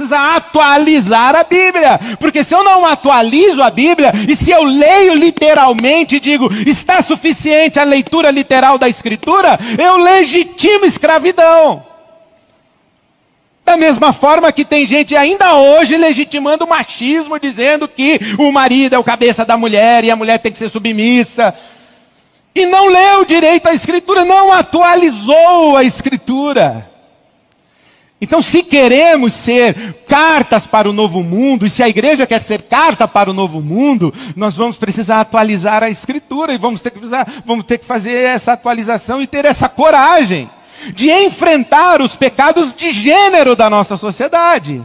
precisa atualizar a Bíblia. Porque se eu não atualizo a Bíblia, e se eu leio literalmente e digo, está suficiente a leitura literal da Escritura, eu legitimo escravidão. Da mesma forma que tem gente ainda hoje legitimando o machismo, dizendo que o marido é o cabeça da mulher e a mulher tem que ser submissa. E não leu direito a Escritura, não atualizou a Escritura. Então, se queremos ser cartas para o novo mundo, e se a igreja quer ser carta para o novo mundo, nós vamos precisar atualizar a Escritura, e vamos ter que fazer essa atualização e ter essa coragem de enfrentar os pecados de gênero da nossa sociedade.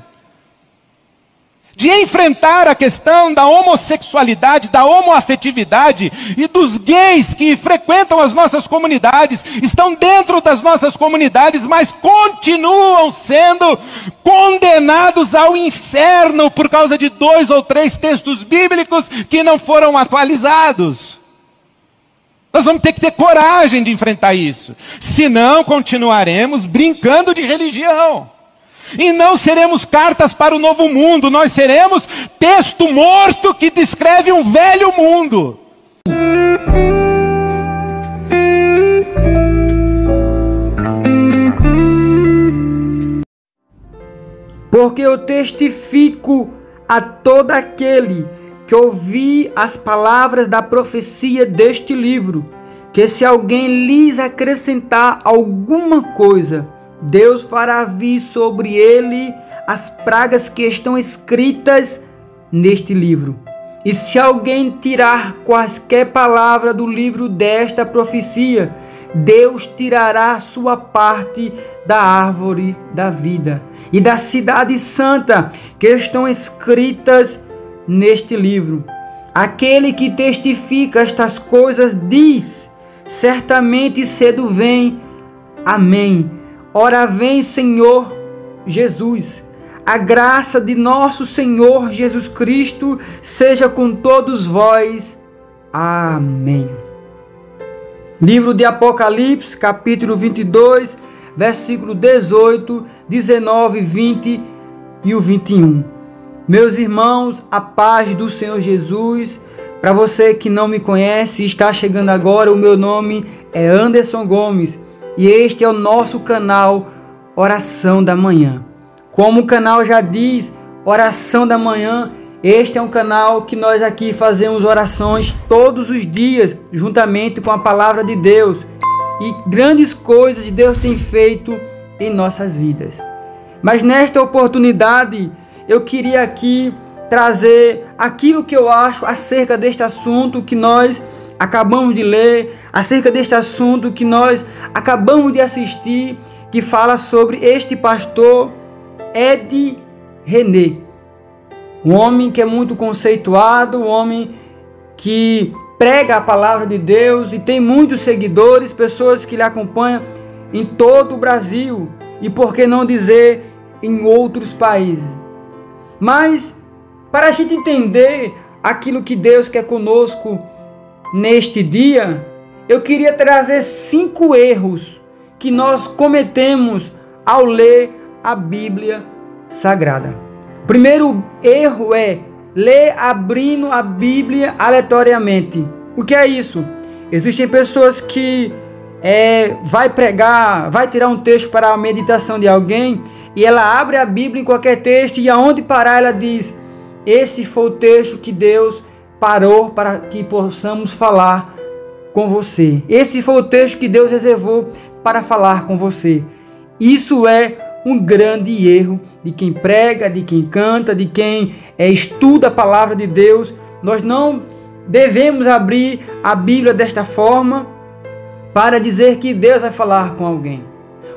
De enfrentar a questão da homossexualidade, da homoafetividade e dos gays que frequentam as nossas comunidades, estão dentro das nossas comunidades, mas continuam sendo condenados ao inferno por causa de 2 ou 3 textos bíblicos que não foram atualizados. Nós vamos ter que ter coragem de enfrentar isso. Senão, continuaremos brincando de religião. E não seremos cartas para o novo mundo, nós seremos texto morto que descreve um velho mundo. Porque eu testifico a todo aquele que ouvir as palavras da profecia deste livro, que se alguém lhes acrescentar alguma coisa, Deus fará vir sobre ele as pragas que estão escritas neste livro. E se alguém tirar quaisquer palavra do livro desta profecia, Deus tirará sua parte da árvore da vida e da cidade santa que estão escritas neste livro. Aquele que testifica estas coisas diz: certamente cedo vem. Amém. Ora vem, Senhor Jesus. A graça de nosso Senhor Jesus Cristo seja com todos vós. Amém. Livro de Apocalipse, capítulo 22, versículo 18, 19, 20 e o 21. Meus irmãos, a paz do Senhor Jesus. Para você que não me conhece e está chegando agora, o meu nome é Anderson Gomes. E este é o nosso canal Oração da Manhã. Como o canal já diz, Oração da Manhã, este é um canal que nós aqui fazemos orações todos os dias, juntamente com a Palavra de Deus. E grandes coisas Deus tem feito em nossas vidas. Mas nesta oportunidade, eu queria aqui trazer aquilo que eu acho acerca deste assunto que nós acabamos de ler, acerca deste assunto que nós acabamos de assistir, que fala sobre este pastor Ed René. Um homem que é muito conceituado, um homem que prega a palavra de Deus e tem muitos seguidores, pessoas que lhe acompanham em todo o Brasil e, por que não dizer, em outros países. Mas, para a gente entender aquilo que Deus quer conosco neste dia, eu queria trazer 5 erros que nós cometemos ao ler a Bíblia Sagrada. O primeiro erro é ler abrindo a Bíblia aleatoriamente. O que é isso? Existem pessoas que vai pregar, vai tirar um texto para a meditação de alguém e ela abre a Bíblia em qualquer texto e aonde parar ela diz: esse foi o texto que Deus parou para que possamos falar com você. Esse foi o texto que Deus reservou para falar com você. Isso é um grande erro de quem prega, de quem canta, de quem estuda a palavra de Deus. Nós não devemos abrir a Bíblia desta forma para dizer que Deus vai falar com alguém.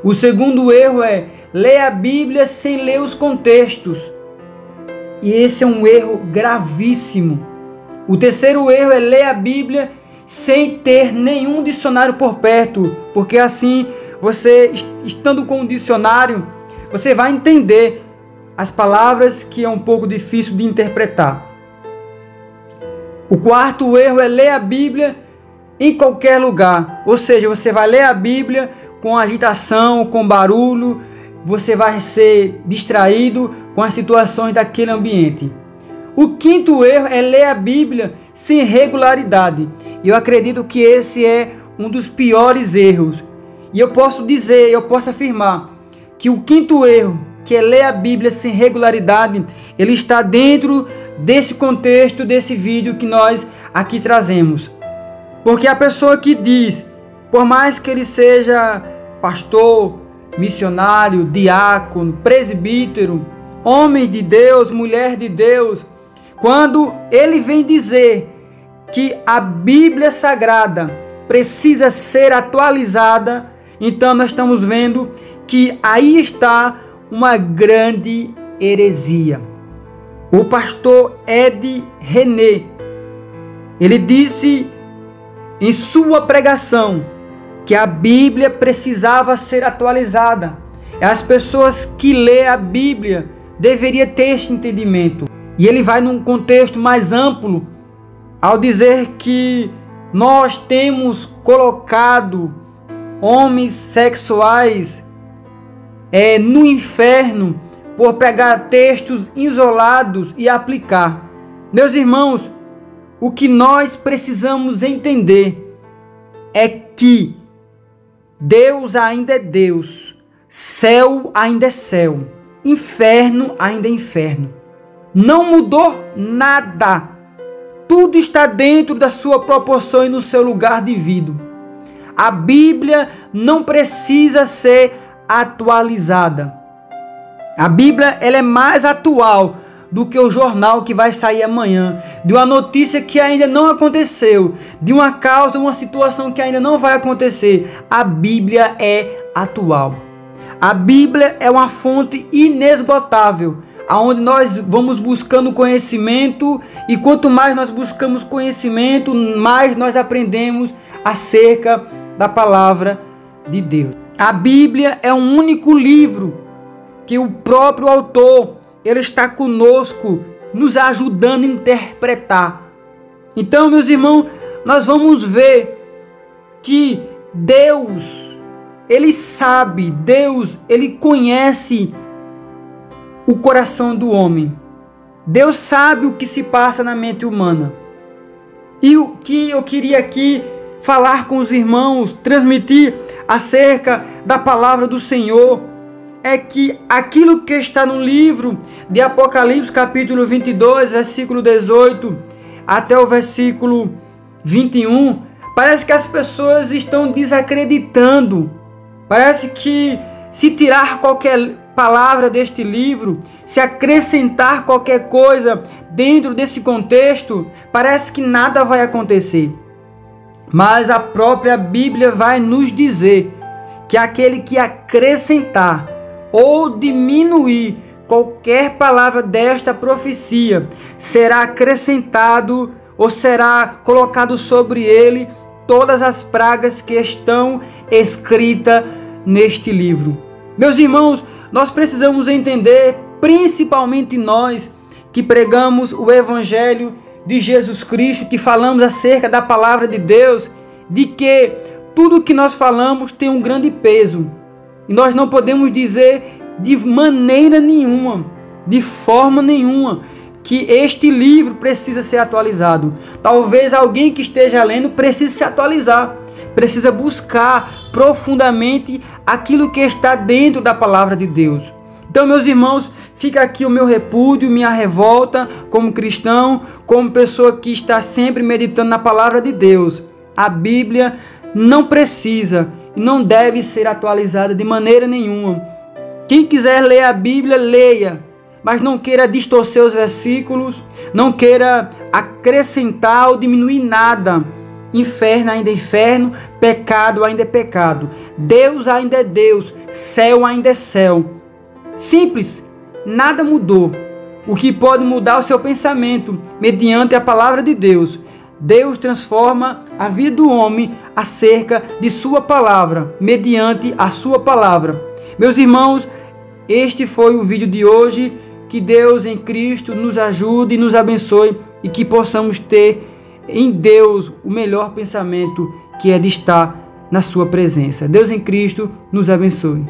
O segundo erro é ler a Bíblia sem ler os contextos. E esse é um erro gravíssimo. O terceiro erro é ler a Bíblia sem ter nenhum dicionário por perto, porque assim você, estando com um dicionário, você vai entender as palavras que é um pouco difícil de interpretar. O quarto erro é ler a Bíblia em qualquer lugar, ou seja, você vai ler a Bíblia com agitação, com barulho, você vai ser distraído com as situações daquele ambiente. O quinto erro é ler a Bíblia sem regularidade. Eu acredito que esse é um dos piores erros. E eu posso afirmar que o quinto erro, que é ler a Bíblia sem regularidade, ele está dentro desse contexto, desse vídeo que nós aqui trazemos. Porque a pessoa que diz, por mais que ele seja pastor, missionário, diácono, presbítero, homem de Deus, mulher de Deus, quando ele vem dizer que a Bíblia Sagrada precisa ser atualizada, então nós estamos vendo que aí está uma grande heresia. O pastor Ed René, ele disse em sua pregação que a Bíblia precisava ser atualizada. As pessoas que lêem a Bíblia deveriam ter este entendimento. E ele vai num contexto mais amplo ao dizer que nós temos colocado homens sexuais no inferno por pegar textos isolados e aplicar. Meus irmãos, o que nós precisamos entender é que Deus ainda é Deus, céu ainda é céu, inferno ainda é inferno. Não mudou nada. Tudo está dentro da sua proporção e no seu lugar devido. A Bíblia não precisa ser atualizada. A Bíblia ela é mais atual do que o jornal que vai sair amanhã, de uma notícia que ainda não aconteceu, de uma causa, uma situação que ainda não vai acontecer. A Bíblia é atual. A Bíblia é uma fonte inesgotável, aonde nós vamos buscando conhecimento, e quanto mais nós buscamos conhecimento, mais nós aprendemos acerca da palavra de Deus. A Bíblia é um único livro que o próprio autor, ele está conosco, nos ajudando a interpretar. Então, meus irmãos, nós vamos ver que Deus, ele sabe, Deus, ele conhece o coração do homem. Deus sabe o que se passa na mente humana. E o que eu queria aqui falar com os irmãos, transmitir acerca da palavra do Senhor, é que aquilo que está no livro de Apocalipse, capítulo 22, versículo 18, até o versículo 21, parece que as pessoas estão desacreditando. Parece que se tirar qualquer palavra deste livro, se acrescentar qualquer coisa dentro desse contexto, parece que nada vai acontecer. Mas a própria Bíblia vai nos dizer que aquele que acrescentar ou diminuir qualquer palavra desta profecia, será acrescentado ou será colocado sobre ele todas as pragas que estão escritas neste livro. Meus irmãos, nós precisamos entender, principalmente nós que pregamos o Evangelho de Jesus Cristo, que falamos acerca da palavra de Deus, de que tudo que nós falamos tem um grande peso. E nós não podemos dizer de maneira nenhuma, de forma nenhuma, que este livro precisa ser atualizado. Talvez alguém que esteja lendo precise se atualizar, precisa buscar profundamente aquilo que está dentro da palavra de Deus. Então, meus irmãos, fica aqui o meu repúdio, minha revolta como cristão, como pessoa que está sempre meditando na palavra de Deus. A Bíblia não precisa e não deve ser atualizada de maneira nenhuma. Quem quiser ler a Bíblia, leia, mas não queira distorcer os versículos, não queira acrescentar ou diminuir nada. Inferno ainda é inferno, pecado ainda é pecado. Deus ainda é Deus, céu ainda é céu. Simples, nada mudou. O que pode mudar é o seu pensamento, mediante a palavra de Deus. Deus transforma a vida do homem acerca de sua palavra, mediante a sua palavra. Meus irmãos, este foi o vídeo de hoje. Que Deus em Cristo nos ajude e nos abençoe, e que possamos ter em Deus o melhor pensamento, que é de estar na sua presença. Deus em Cristo nos abençoe.